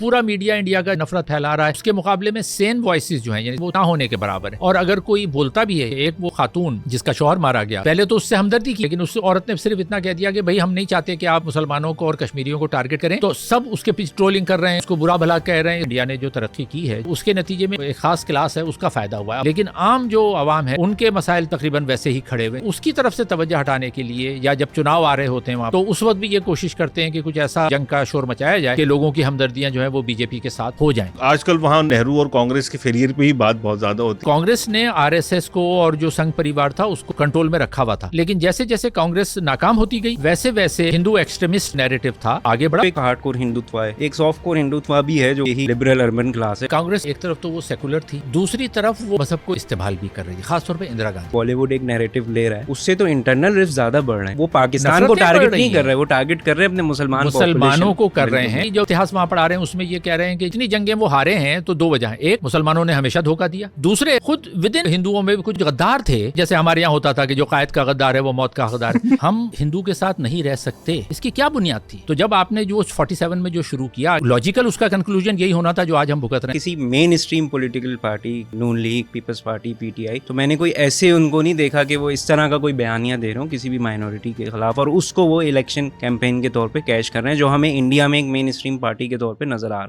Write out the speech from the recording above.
पूरा media India का नफरत फैला रहा है, उसके मुकाबले में सेन वॉइसेस जो हैं यानी वो ना होने के बराबर है। और अगर कोई बोलता भी है, एक वो खातून जिसका शौहर मारा गया, पहले तो उससे हमदर्दी की, लेकिन उस औरत ने सिर्फ इतना कह दिया कि भाई हम नहीं चाहते कि आप मुसलमानों को और कश्मीरियों को टारगेट करें, तो सब उसके पीछे ट्रोलिंग कर रहे हैं, उसको बुरा भला कह रहे हैं। इंडिया ने जो तरक्की की है उसके नतीजे में एक खास क्लास है उसका फायदा हुआ है, लेकिन आम जो आवाम है उनके मसाइल तकरीबन वैसे ही खड़े हुए। उसकी तरफ से तवज्जो हटाने के लिए या जब चुनाव आ रहे होते हैं वहाँ, तो उस वक्त भी ये कोशिश करते हैं कि कुछ ऐसा जंग का शोर मचाया जाए कि लोगों की हमदर्दियां जो है वो बीजेपी के साथ हो जाएं। आजकल वहाँ नेहरू और कांग्रेस के फेलियर पे ही बात बहुत ज्यादा होती है। कांग्रेस ने आरएसएस को और जो संघ परिवार था उसको कंट्रोल में रखा हुआ था, लेकिन जैसे जैसे कांग्रेस नाकाम होती गई वैसे वैसे हिंदू एक्सट्रीमिस्ट नैरेटिव था आगे बढ़ा। एक हार्डकोर हिंदुत्व है, एक सॉफ्टकोर हिंदुत्व भी है जो यही लिबरल अर्बन क्लास है। कांग्रेस एक तरफ तो वो सेकुलर थी, दूसरी तरफ वो मजहब को इस्तेमाल भी कर रही है, खासतौर पे इंदिरा गांधी। बॉलीवुड एक नैरेटिव ले रहा है, उससे तो इंटरनल रिफ्ट ज्यादा बढ़ रहे हैं। वो पाकिस्तान को टारगेट नहीं कर रहे, वो टारगेट कर रहे हैं अपने मुसलमानों को कर रहे हैं। जो इतिहास वहाँ पढ़ा रहे हैं उसमें ये कह रहे हैं कि इतनी जंगें वो हारे हैं तो दो वजह है, एक मुसलमानों ने हमेशा धोखा दिया, दूसरे खुद विद इन हिंदुओं में भी कुछ गद्दार थे, जैसे हमारे यहाँ होता था कि जो कायद का गद्दार है वो मौत का हकदार है। हम हिंदू के साथ नहीं रह सकते, इसकी क्या बुनियाद थी? तो जब आपने जो 47 में जो शुरू किया, लॉजिकल उसका कंक्लूजन यही होना था जो आज हम भुगत रहे हैं। किसी मेन स्ट्रीम पॉलिटिकल पार्टी, नून लीग, पीपल्स पार्टी, पीटीआई, तो मैंने कोई ऐसे उनको नहीं देखा कि वो इस तरह का कोई बयानिया दे रहे हो किसी भी माइनॉरिटी के खिलाफ और उसको वो इलेक्शन कैंपेन के तौर पे कैश कर रहे हैं, जो हमें इंडिया में एक मेन स्ट्रीम पार्टी के तौर पे नजर आ रहा है।